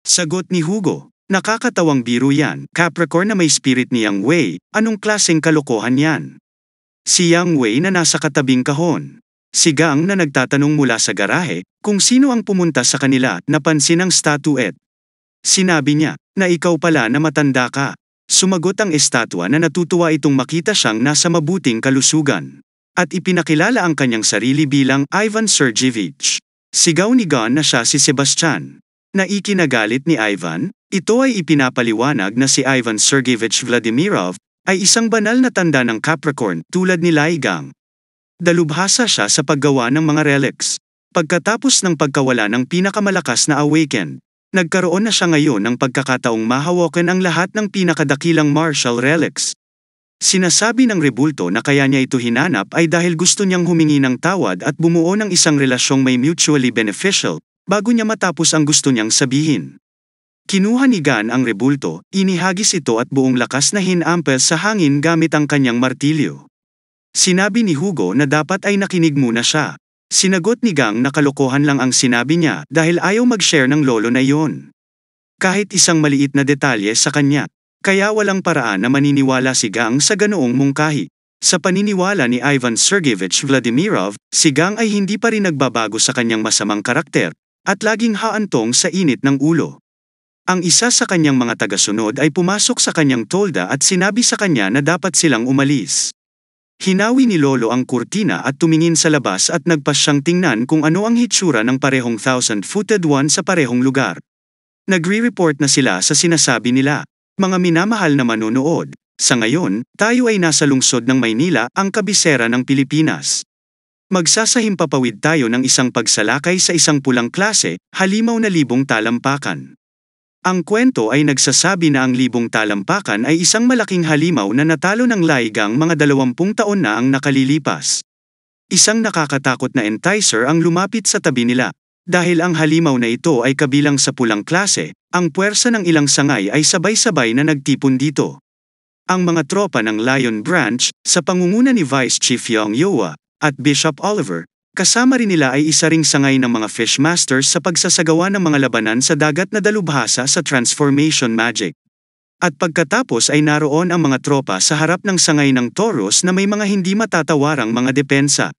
Sagot ni Hugo. Nakakatawang biro yan, Capricorn na may spirit ni Yang Wei, anong klaseng kalokohan yan? Si Yang Wei na nasa katabing kahon. Si Gang na nagtatanong mula sa garahe, kung sino ang pumunta sa kanila, napansin ang statuette. Sinabi niya, na ikaw pala na matanda ka. Sumagot ang estatwa na natutuwa itong makita siyang nasa mabuting kalusugan. At ipinakilala ang kanyang sarili bilang Ivan Sergeyevich. Sigaw ni Gan na siya si Sebastian. Na ikinagalit ni Ivan, ito ay ipinapaliwanag na si Ivan Sergeyevich Vladimirov ay isang banal na tanda ng Capricorn tulad ni Lai Gang. Dalubhasa siya sa paggawa ng mga relics. Pagkatapos ng pagkawala ng pinakamalakas na awakened, nagkaroon na siya ngayon ng pagkakataong mahawakan ang lahat ng pinakadakilang martial relics. Sinasabi ng rebulto na kaya niya ito hinanap ay dahil gusto niyang humingi ng tawad at bumuo ng isang relasyong may mutually beneficial, bago niya matapos ang gusto niyang sabihin. Kinuha ni Gan ang rebulto, inihagis ito at buong lakas na hinampel sa hangin gamit ang kanyang martilyo. Sinabi ni Hugo na dapat ay nakinig muna siya. Sinagot ni Gang na kalokohan lang ang sinabi niya dahil ayaw mag-share ng lolo na iyon. Kahit isang maliit na detalye sa kanya, kaya walang paraan na maniniwala si Gang sa ganoong mungkahi. Sa paniniwala ni Ivan Sergeyevich Vladimirov, si Gang ay hindi pa rin nagbabago sa kanyang masamang karakter, at laging haantong sa init ng ulo. Ang isa sa kanyang mga tagasunod ay pumasok sa kanyang tolda at sinabi sa kanya na dapat silang umalis. Hinawi ni Lolo ang kurtina at tumingin sa labas at nagpasyang tingnan kung ano ang hitsura ng parehong thousand-footed one sa parehong lugar. Nagre-report na sila sa sinasabi nila. Mga minamahal na manonood, sa ngayon, tayo ay nasa lungsod ng Maynila, ang kabisera ng Pilipinas. Magsasahimpapawid tayo ng isang pagsalakay sa isang pulang klase, halimaw na libong talampakan. Ang kwento ay nagsasabi na ang libong talampakan ay isang malaking halimaw na natalo ng Lai Gang mga 20 taon na ang nakalilipas. Isang nakakatakot na enticer ang lumapit sa tabi nila. Dahil ang halimaw na ito ay kabilang sa pulang klase, ang puwersa ng ilang sangay ay sabay-sabay na nagtipon dito. Ang mga tropa ng Lion Branch, sa pangunguna ni Vice Chief Yong Yoa, at Bishop Oliver, kasama rin nila ay isa ring sangay ng mga Fishmasters sa pagsasagawa ng mga labanan sa dagat na dalubhasa sa Transformation Magic. At pagkatapos ay naroon ang mga tropa sa harap ng sangay ng Taurus na may mga hindi matatawarang mga depensa.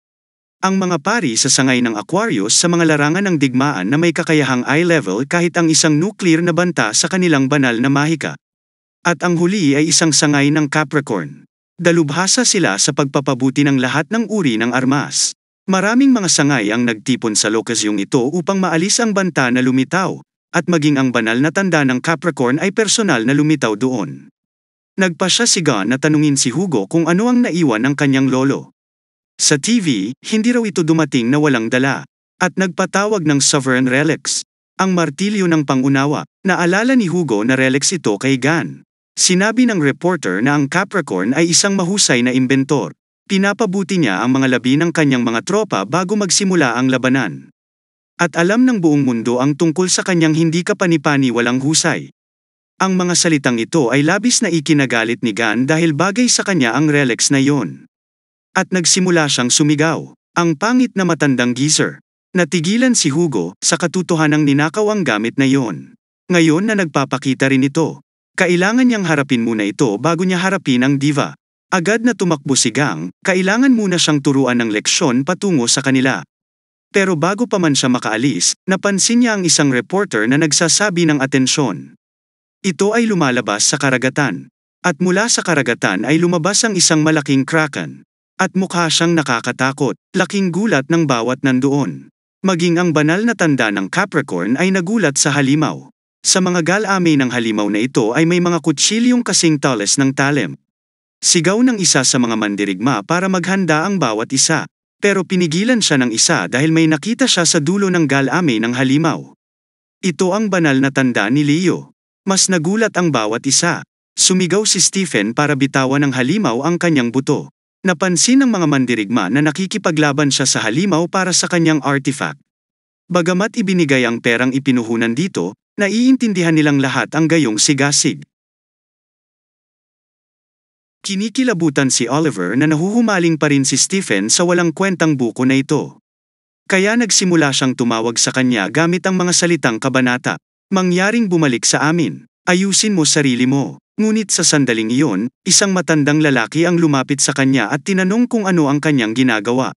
Ang mga pari sa sangay ng Aquarius sa mga larangan ng digmaan na may kakayahang eye level kahit ang isang nuclear na banta sa kanilang banal na mahika. At ang huli ay isang sangay ng Capricorn. Dalubhasa sila sa pagpapabuti ng lahat ng uri ng armas. Maraming mga sangay ang nagtipon sa lokasyong ito upang maalis ang banta na lumitaw, at maging ang banal na tanda ng Capricorn ay personal na lumitaw doon. Nagpasya si Gan na tanungin si Hugo kung ano ang naiwan ng kanyang lolo. Sa TV, hindi raw ito dumating na walang dala, at nagpatawag ng Sovereign Relics, ang martilyo ng pangunawa. Naalala ni Hugo na relics ito kay Gan. Sinabi ng reporter na ang Capricorn ay isang mahusay na inventor. Pinapabuti niya ang mga labi ng kanyang mga tropa bago magsimula ang labanan. At alam ng buong mundo ang tungkol sa kanyang hindi kapani-pani walang husay. Ang mga salitang ito ay labis na ikinagalit ni Gan dahil bagay sa kanya ang relics na iyon. At nagsimula siyang sumigaw, ang pangit na matandang geezer. Natigilan si Hugo, sa katotohanang ninakaw ang gamit na iyon. Ngayon na nagpapakita rin ito, kailangan niyang harapin muna ito bago niya harapin ang diva. Agad na tumakbo si Gang, kailangan muna siyang turuan ng leksyon patungo sa kanila. Pero bago pa man siya makaalis, napansin niya ang isang reporter na nagsasabi ng atensyon. Ito ay lumalabas sa karagatan. At mula sa karagatan ay lumabas ang isang malaking kraken. At mukha siyang nakakatakot, laking gulat ng bawat nandoon. Maging ang banal na tanda ng Capricorn ay nagulat sa halimaw. Sa mga galame ng halimaw na ito ay may mga kutsilyong kasing tales ng talem. Sigaw ng isa sa mga mandirigma para maghanda ang bawat isa, pero pinigilan siya ng isa dahil may nakita siya sa dulo ng galame ng halimaw. Ito ang banal na tanda ni Leo. Mas nagulat ang bawat isa. Sumigaw si Stephen para bitawan ng halimaw ang kanyang buto. Napansin ng mga mandirigma na nakikipaglaban siya sa halimaw para sa kanyang artifact. Bagamat ibinigay ang perang ipinuhunan dito, naiintindihan nilang lahat ang gayong sigasig. Kinikilabutan si Oliver na nahuhumaling pa rin si Stephen sa walang kwentang buko na ito. Kaya nagsimula siyang tumawag sa kanya gamit ang mga salitang kabanata. Mangyaring bumalik sa amin. Ayusin mo sarili mo. Ngunit sa sandaling iyon, isang matandang lalaki ang lumapit sa kanya at tinanong kung ano ang kanyang ginagawa.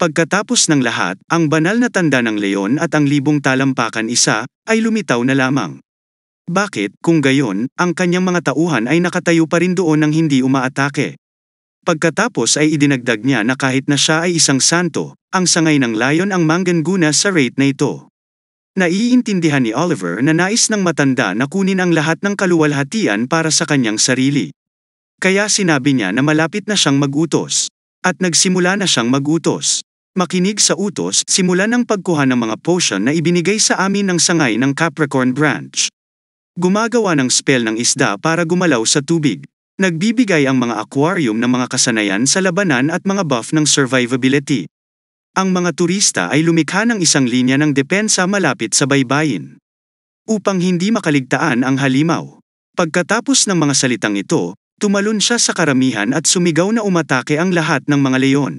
Pagkatapos ng lahat, ang banal na tanda ng leon at ang libong talampakan isa, ay lumitaw na lamang. Bakit, kung gayon, ang kanyang mga tauhan ay nakatayo pa rin doon nang hindi umaatake? Pagkatapos ay idinagdag niya na kahit na siya ay isang santo, ang sangay ng layon ang manggana sa rate na ito. Naiintindihan ni Oliver na nais ng matanda na kunin ang lahat ng kaluwalhatian para sa kanyang sarili. Kaya sinabi niya na malapit na siyang mag-utos. At nagsimula na siyang mag-utos. Makinig sa utos, simulan ang pagkuha ng mga potion na ibinigay sa amin ng sangay ng Capricorn Branch. Gumagawa ng spell ng isda para gumalaw sa tubig. Nagbibigay ang mga aquarium ng mga kasanayan sa labanan at mga buff ng survivability. Ang mga turista ay lumikha ng isang linya ng depensa malapit sa baybayin. Upang hindi makaligtaan ang halimaw. Pagkatapos ng mga salitang ito, tumalon siya sa karamihan at sumigaw na umatake ang lahat ng mga leon.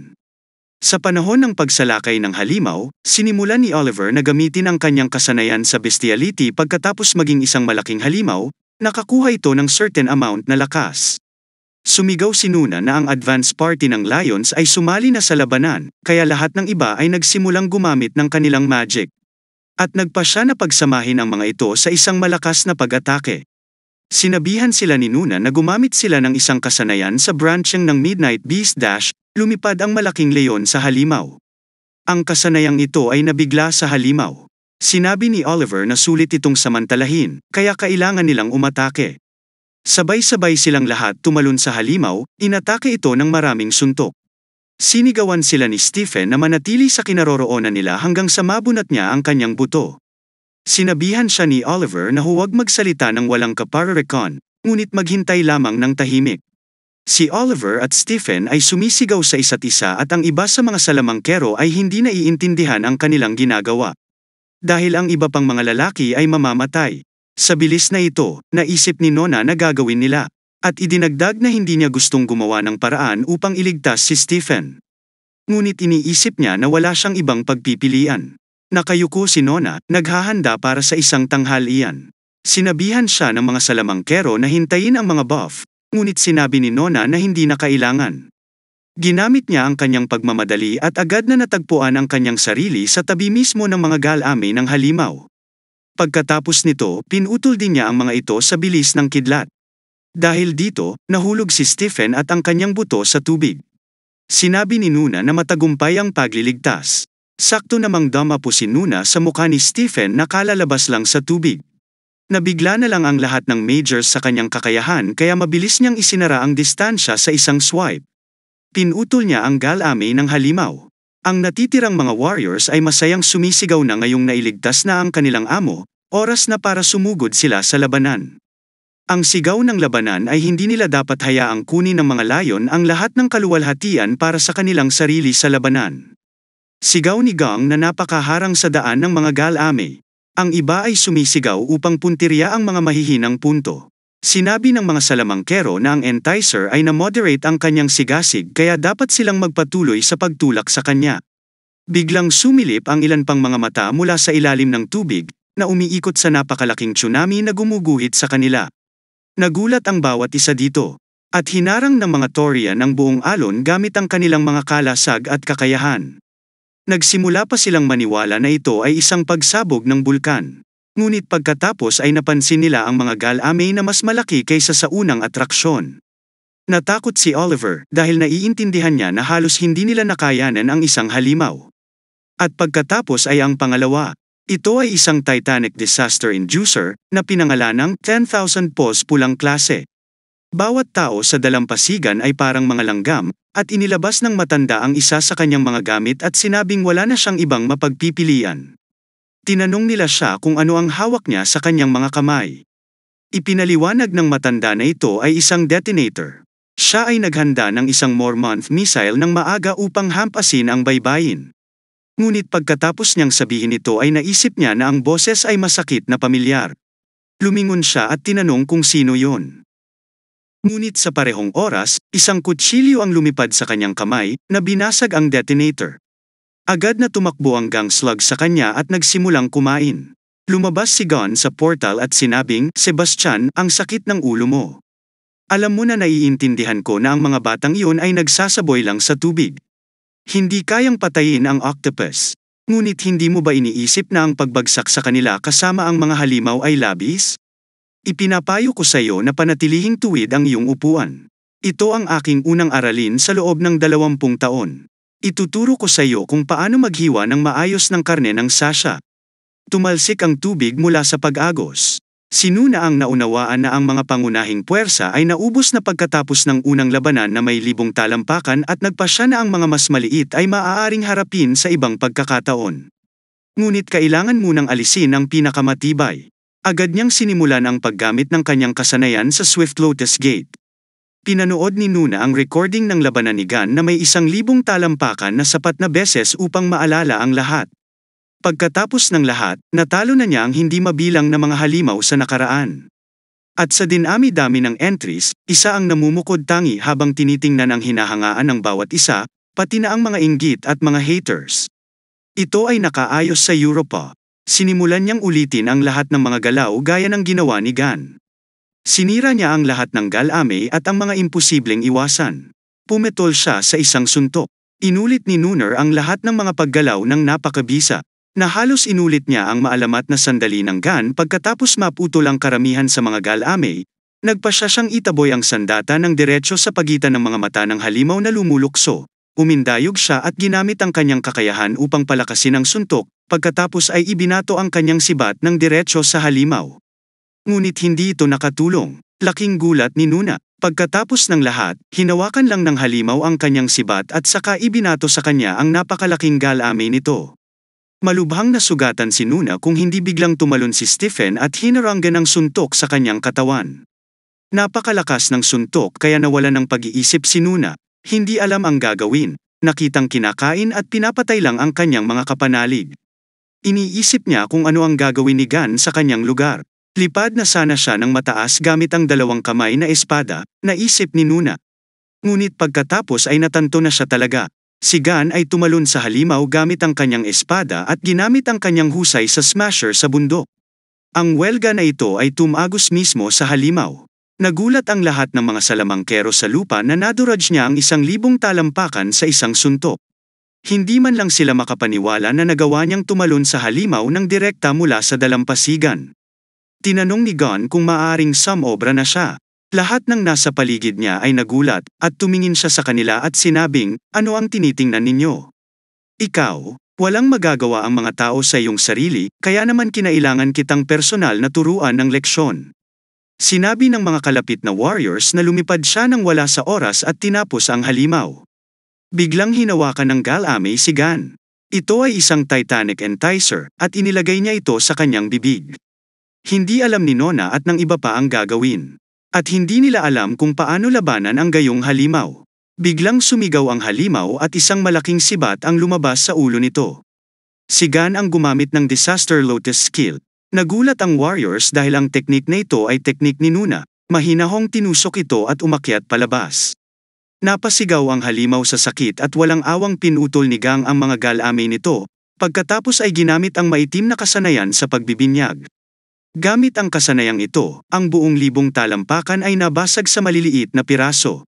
Sa panahon ng pagsalakay ng halimaw, sinimulan ni Oliver na gamitin ang kanyang kasanayan sa bestiality pagkatapos maging isang malaking halimaw, nakakuha ito ng certain amount na lakas. Sumigaw si Nuna na ang advance party ng Lions ay sumali na sa labanan, kaya lahat ng iba ay nagsimulang gumamit ng kanilang magic. At nagpa siya na pagsamahin ang mga ito sa isang malakas na pag-atake. Sinabihan sila ni Nuna na gumamit sila ng isang kasanayan sa branching ng Midnight Beast Dash, lumipad ang malaking leon sa halimaw. Ang kasanayang ito ay nabigla sa halimaw. Sinabi ni Oliver na sulit itong samantalahin, kaya kailangan nilang umatake. Sabay-sabay silang lahat tumalon sa halimaw, inatake ito ng maraming suntok. Sinigawan sila ni Stephen na manatili sa kinaroroonan nila hanggang sa mabunat niya ang kanyang buto. Sinabihan siya ni Oliver na huwag magsalita ng walang kaparerekon, ngunit maghintay lamang ng tahimik. Si Oliver at Stephen ay sumisigaw sa isa't isa at ang iba sa mga salamangkero ay hindi naiintindihan ang kanilang ginagawa. Dahil ang iba pang mga lalaki ay mamamatay. Sa bilis na ito, naisip ni Nona na gagawin nila. At idinagdag na hindi niya gustong gumawa ng paraan upang iligtas si Stephen. Ngunit iniisip niya na wala siyang ibang pagpipilian. Nakayuko si Nona, naghahanda para sa isang tanghalian. Sinabihan siya ng mga salamangkero na hintayin ang mga buff, ngunit sinabi ni Nona na hindi na kailangan. Ginamit niya ang kanyang pagmamadali at agad na natagpuan ang kanyang sarili sa tabi mismo ng mga galame ng halimaw. Pagkatapos nito, pinutol din niya ang mga ito sa bilis ng kidlat. Dahil dito, nahulog si Stephen at ang kanyang buto sa tubig. Sinabi ni Nuna na matagumpay ang pagliligtas. Sakto namang dumapo si Nuna sa mukha ni Stephen na kalalabas lang sa tubig. Nabigla na lang ang lahat ng majors sa kanyang kakayahan kaya mabilis niyang isinara ang distansya sa isang swipe. Pinutol niya ang galame ng halimaw. Ang natitirang mga warriors ay masayang sumisigaw na ngayong nailigtas na ang kanilang amo, oras na para sumugod sila sa labanan. Ang sigaw ng labanan ay hindi nila dapat hayaang kunin ng mga layon ang lahat ng kaluwalhatian para sa kanilang sarili sa labanan. Sigaw ni Gong na napakaharang sa daan ng mga galame. Ang iba ay sumisigaw upang puntirya ang mga mahihinang punto. Sinabi ng mga salamangkero na ang enticer ay na-moderate ang kanyang sigasig kaya dapat silang magpatuloy sa pagtulak sa kanya. Biglang sumilip ang ilan pang mga mata mula sa ilalim ng tubig, na umiikot sa napakalaking tsunami na gumuguhit sa kanila. Nagulat ang bawat isa dito, at hinarang ng mga Torian ang buong alon gamit ang kanilang mga kalasag at kakayahan. Nagsimula pa silang maniwala na ito ay isang pagsabog ng bulkan. Ngunit pagkatapos ay napansin nila ang mga galame na mas malaki kaysa sa unang atraksyon. Natakot si Oliver dahil naiintindihan niya na halos hindi nila nakayanan ang isang halimaw. At pagkatapos ay ang pangalawa. Ito ay isang Titanic Disaster Inducer na pinangalanang 10,000 Pos pulang klase. Bawat tao sa dalampasigan ay parang mga langgam, at inilabas ng matanda ang isa sa kanyang mga gamit at sinabing wala na siyang ibang mapagpipilian. Tinanong nila siya kung ano ang hawak niya sa kanyang mga kamay. Ipinaliwanag ng matanda na ito ay isang detonator. Siya ay naghanda ng isang Mormonth missile ng maaga upang hampasin ang baybayin. Ngunit pagkatapos niyang sabihin ito ay naisip niya na ang boses ay masakit na pamilyar. Lumingon siya at tinanong kung sino yon. Ngunit sa parehong oras, isang kutsilyo ang lumipad sa kanyang kamay, na binasag ang detonator. Agad na tumakbo ang gang slug sa kanya at nagsimulang kumain. Lumabas si Gon sa portal at sinabing, "Sebastian, ang sakit ng ulo mo. Alam mo na naiintindihan ko na ang mga batang iyon ay nagsasaboy lang sa tubig. Hindi kayang patayin ang octopus. Ngunit hindi mo ba iniisip na ang pagbagsak sa kanila kasama ang mga halimaw ay labis? Ipinapayo ko sa iyo na panatilihing tuwid ang iyong upuan. Ito ang aking unang aralin sa loob ng 20 taon. Ituturo ko sa iyo kung paano maghiwa ng maayos ng karne ng Sasha." Tumalsik ang tubig mula sa pag-agos. Si Nuna ang naunawaan na ang mga pangunahing puwersa ay naubos na pagkatapos ng unang labanan na may 1,000 talampakan at nagpasya na ang mga mas maliit ay maaaring harapin sa ibang pagkakataon. Ngunit kailangan munang alisin ang pinakamatibay. Agad niyang sinimulan ang paggamit ng kanyang kasanayan sa Swift Lotus Gate. Pinanood ni Nuna ang recording ng labanan ni Gon na may 1,000 talampakan na sapat na beses upang maalala ang lahat. Pagkatapos ng lahat, natalo na niya ang hindi mabilang na mga halimaw sa nakaraan. At sa dinami-dami ng entries, isa ang namumukod tangi habang tinitingnan ang hinahangaan ng bawat isa, pati na ang mga inggit at mga haters. Ito ay nakaayos sa Europa. Sinimulan niyang ulitin ang lahat ng mga galaw gaya ng ginawa ni Gon. Sinira niya ang lahat ng galame at ang mga imposibleng iwasan. Pumetol siya sa isang suntok. Inulit ni Nooner ang lahat ng mga paggalaw ng napakabisa, na halos inulit niya ang maalamat na sandali ng Gon pagkatapos maputol ang karamihan sa mga galame. Nagpasya siyang itaboy ang sandata ng diretsyo sa pagitan ng mga mata ng halimaw na lumulukso. Umindayog siya at ginamit ang kanyang kakayahan upang palakasin ang suntok, pagkatapos ay ibinato ang kanyang sibat ng diretsyo sa halimaw. Ngunit hindi ito nakatulong. Laking gulat ni Nuna. Pagkatapos ng lahat, hinawakan lang ng halimaw ang kanyang sibat at saka ibinato sa kanya ang napakalaking galame nito. Malubhang nasugatan si Nuna kung hindi biglang tumalon si Stephen at hinaranggan ng suntok sa kanyang katawan. Napakalakas ng suntok kaya nawala ng pag-iisip si Nuna. Hindi alam ang gagawin, nakitang kinakain at pinapatay lang ang kanyang mga kapanalig. Iniisip niya kung ano ang gagawin ni Gon sa kanyang lugar. Lipad na sana siya ng mataas gamit ang 2 kamay na espada, naisip ni Nuna. Ngunit pagkatapos ay natanto na siya talaga. Si Gon ay tumalon sa halimaw gamit ang kanyang espada at ginamit ang kanyang husay sa smasher sa bundok. Ang welga na ito ay tumagos mismo sa halimaw. Nagulat ang lahat ng mga salamangkero sa lupa na naduraj niya ang 1,000 talampakan sa isang suntok. Hindi man lang sila makapaniwala na nagawa niyang tumalon sa halimaw ng direkta mula sa dalampasigan. Tinanong ni Gon kung maaaring sumobra na siya. Lahat ng nasa paligid niya ay nagulat, at tumingin siya sa kanila at sinabing, "Ano ang tinitingnan ninyo? Ikaw, walang magagawa ang mga tao sa iyong sarili, kaya naman kinailangan kitang personal na turuan ng leksyon." Sinabi ng mga kalapit na warriors na lumipad siya nang wala sa oras at tinapos ang halimaw. Biglang hinawakan ng galame si Gon. Ito ay isang Titanic enticer, at inilagay niya ito sa kanyang bibig. Hindi alam ni Nona at ng iba pa ang gagawin. At hindi nila alam kung paano labanan ang gayong halimaw. Biglang sumigaw ang halimaw at isang malaking sibat ang lumabas sa ulo nito. Si Gon ang gumamit ng Disaster Lotus skill. Nagulat ang warriors dahil ang teknik na ito ay teknik ni Nuna. Mahinahong tinusok ito at umakyat palabas. Napasigaw ang halimaw sa sakit at walang awang pinutol ni Gon ang mga galame nito, pagkatapos ay ginamit ang maitim na kasanayan sa pagbibinyag. Gamit ang kasanayang ito, ang buong 1,000 talampakan ay nabasag sa maliliit na piraso.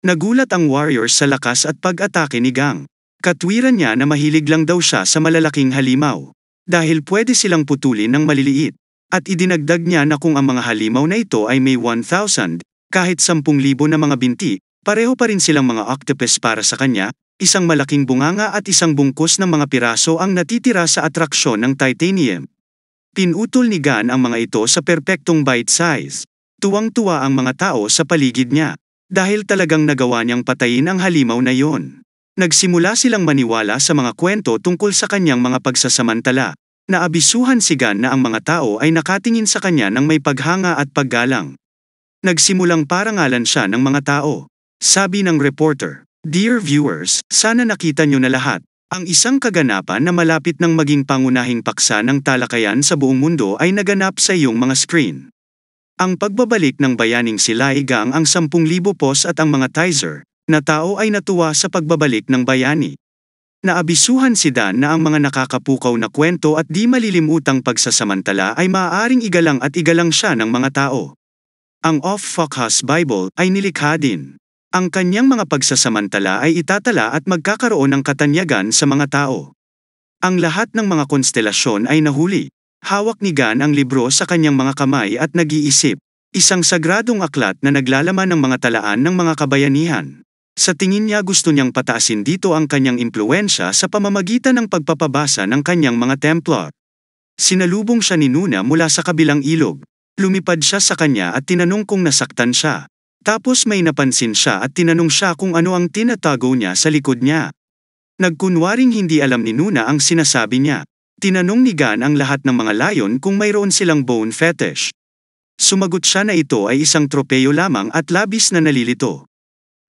Nagulat ang warriors sa lakas at pag-atake ni Gon. Katwiran niya na mahilig lang daw siya sa malalaking halimaw. Dahil pwede silang putulin ng maliliit. At idinagdag niya na kung ang mga halimaw na ito ay may 1,000, kahit 10,000 na mga binti, pareho pa rin silang mga octopus para sa kanya, isang malaking bunganga at isang bungkus ng mga piraso ang natitira sa atraksyon ng titanium. Pinutol ni Gon ang mga ito sa perpektong bite size. Tuwang-tuwa ang mga tao sa paligid niya, dahil talagang nagawa niyang patayin ang halimaw na yon. Nagsimula silang maniwala sa mga kwento tungkol sa kanyang mga pagsasamantala. Naabisuhan si Gon na ang mga tao ay nakatingin sa kanya ng may paghanga at paggalang. Nagsimulang parangalan siya ng mga tao. Sabi ng reporter, "Dear viewers, sana nakita niyo na lahat. Ang isang kaganapan na malapit ng maging pangunahing paksa ng talakayan sa buong mundo ay naganap sa iyong mga screen. Ang pagbabalik ng bayaning si Lai Gang ang 10,000 pos at ang mga Tizer na tao ay natuwa sa pagbabalik ng bayani. Naabisuhan si Dan na ang mga nakakapukaw na kwento at di malilimutang pagsasamantala ay maaaring igalang at igalang siya ng mga tao. Ang Off-Focus Bible ay nilikha din. Ang kanyang mga pagsasamantala ay itatala at magkakaroon ng katanyagan sa mga tao. Ang lahat ng mga konstelasyon ay nahuli. Hawak ni Gan ang libro sa kanyang mga kamay at nag-iisip. Isang sagradong aklat na naglalaman ng mga talaan ng mga kabayanihan. Sa tingin niya gusto niyang pataasin dito ang kanyang impluwensya sa pamamagitan ng pagpapabasa ng kanyang mga templo. Sinalubong siya ni Nuna mula sa kabilang ilog. Lumipad siya sa kanya at tinanong kung nasaktan siya. Tapos may napansin siya at tinanong siya kung ano ang tinatago niya sa likod niya. Nagkunwaring hindi alam ni Nuna ang sinasabi niya. Tinanong ni Gan ang lahat ng mga layon kung mayroon silang bone fetish. Sumagot siya na ito ay isang tropeyo lamang at labis na nalilito.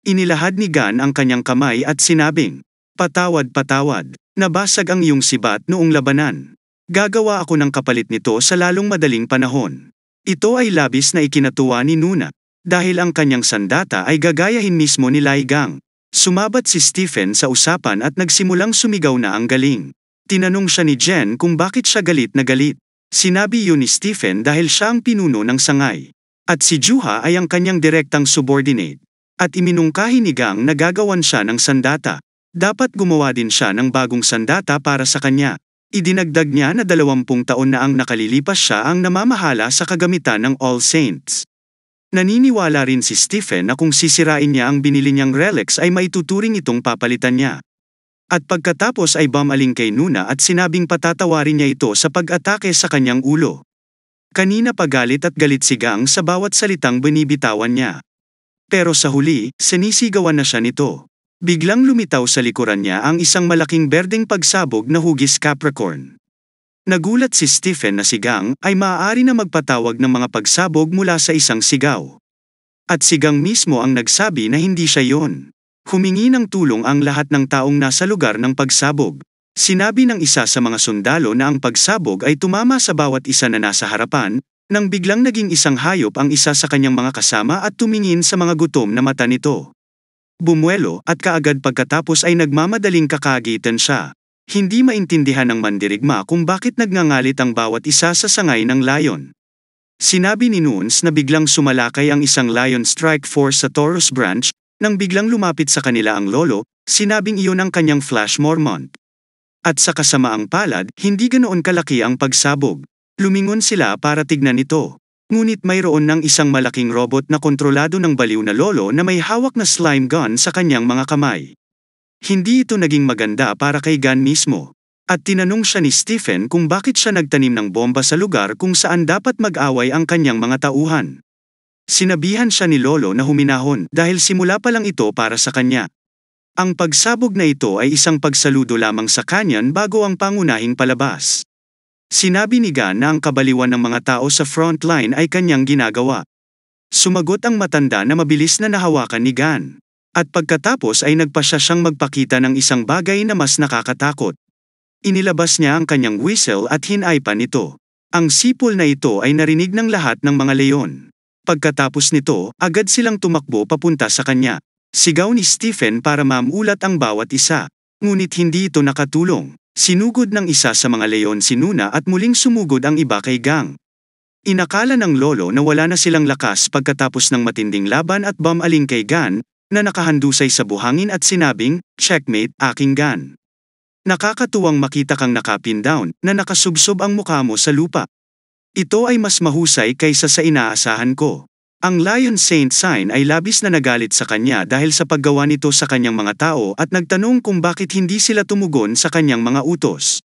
Inilahad ni Gan ang kanyang kamay at sinabing, "Patawad, patawad, nabasag ang iyong sibat noong labanan. Gagawa ako ng kapalit nito sa lalong madaling panahon." Ito ay labis na ikinatuwa ni Nuna, dahil ang kanyang sandata ay gagayahin mismo ni Lai Gang. Sumabat si Stephen sa usapan at nagsimulang sumigaw na ang galing. Tinanong siya ni Jen kung bakit siya galit na galit. Sinabi yun ni Stephen dahil siya ang pinuno ng sangay. At si Juha ay ang kanyang direktang subordinate. At iminungkahi ni Gang na gagawan siya ng sandata. Dapat gumawa din siya ng bagong sandata para sa kanya. Idinagdag niya na 20 taon na ang nakalilipas siya ang namamahala sa kagamitan ng All Saints. Naniniwala rin si Stephen na kung sisirain niya ang binili niyang relics ay maituturing itong papalitan niya. At pagkatapos ay bumaling kay Nuna at sinabing patatawarin niya ito sa pag-atake sa kanyang ulo. Kanina pagalit at galit si Gang sa bawat salitang binibitawan niya. Pero sa huli, sinisigawan na siya nito. Biglang lumitaw sa likuran niya ang isang malaking berdeng pagsabog na hugis Capricorn. Nagulat si Stephen na si Gang ay maaari na magpatawag ng mga pagsabog mula sa isang sigaw. At si Gang mismo ang nagsabi na hindi siya yon. Humingi ng tulong ang lahat ng taong nasa lugar ng pagsabog. Sinabi ng isa sa mga sundalo na ang pagsabog ay tumama sa bawat isa na nasa harapan, nang biglang naging isang hayop ang isa sa kanyang mga kasama at tumingin sa mga gutom na mata nito. Bumuelo at kaagad pagkatapos ay nagmamadaling kakagitan siya. Hindi maintindihan ng mandirigma kung bakit nagngangalit ang bawat isa sa sangay ng layon. Sinabi ni Nunes na biglang sumalakay ang isang Lion Strike Force sa Taurus Branch, nang biglang lumapit sa kanila ang lolo, sinabing iyon ang kanyang Flash Mormont. At sa kasamaang palad, hindi ganoon kalaki ang pagsabog. Lumingon sila para tignan ito. Ngunit mayroon ng isang malaking robot na kontrolado ng baliw na lolo na may hawak na slime gun sa kanyang mga kamay. Hindi ito naging maganda para kay Gan mismo. At tinanong siya ni Stephen kung bakit siya nagtanim ng bomba sa lugar kung saan dapat mag-away ang kanyang mga tauhan. Sinabihan siya ni Lolo na huminahon dahil simula pa lang ito para sa kanya. Ang pagsabog na ito ay isang pagsaludo lamang sa kanyan bago ang pangunahing palabas. Sinabi ni Gan na ang kabaliwan ng mga tao sa frontline ay kanyang ginagawa. Sumagot ang matanda na mabilis na nahawakan ni Gan. At pagkatapos ay nagpasya siyang magpakita ng isang bagay na mas nakakatakot. Inilabas niya ang kanyang whistle at hinaypan ito. Ang sipol na ito ay narinig ng lahat ng mga leon. Pagkatapos nito, agad silang tumakbo papunta sa kanya. Sigaw ni Stephen para mamulat ang bawat isa. Ngunit hindi ito nakatulong. Sinugod ng isa sa mga leon si Nuna at muling sumugod ang iba kay Gang. Inakala ng lolo na wala na silang lakas pagkatapos ng matinding laban at bumaling kay Gan, na nakahandusay sa buhangin at sinabing, "Checkmate, aking Gan. Nakakatuwang makita kang nakapin down, na nakasubsob ang mukha mo sa lupa. Ito ay mas mahusay kaysa sa inaasahan ko." Ang Lion Saint Sign ay labis na nagalit sa kanya dahil sa paggawa nito sa kanyang mga tao at nagtanong kung bakit hindi sila tumugon sa kanyang mga utos.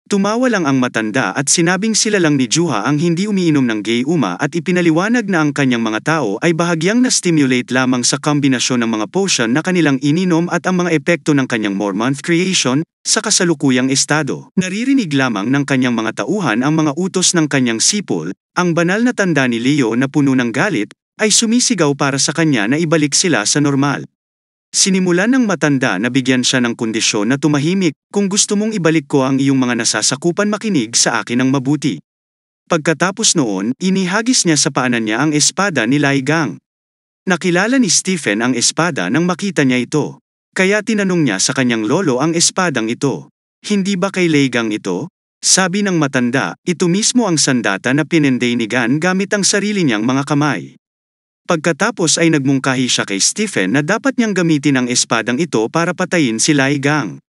Tumawa lang ang matanda at sinabing sila lang ni Juha ang hindi umiinom ng gayuma at ipinaliwanag na ang kanyang mga tao ay bahagyang na-stimulate lamang sa kombinasyon ng mga potion na kanilang ininom at ang mga epekto ng kanyang Mormonth creation sa kasalukuyang estado. Naririnig lamang ng kanyang mga tauhan ang mga utos ng kanyang sipol. Ang banal na tanda ni Leo na puno ng galit ay sumisigaw para sa kanya na ibalik sila sa normal. Sinimulan ng matanda na bigyan siya ng kondisyon na tumahimik, "Kung gusto mong ibalik ko ang iyong mga nasasakupan, makinig sa akin ng mabuti." Pagkatapos noon, inihagis niya sa paanan niya ang espada ni Lai Gang. Nakilala ni Stephen ang espada nang makita niya ito. Kaya tinanong niya sa kanyang lolo ang espadang ito. Hindi ba kay Leigang ito? Sabi ng matanda, ito mismo ang sandata na pinenday ni Gan gamit ang sarili niyang mga kamay. Pagkatapos ay nagmungkahi siya kay Stephen na dapat niyang gamitin ang espadang ito para patayin si Lai Gang.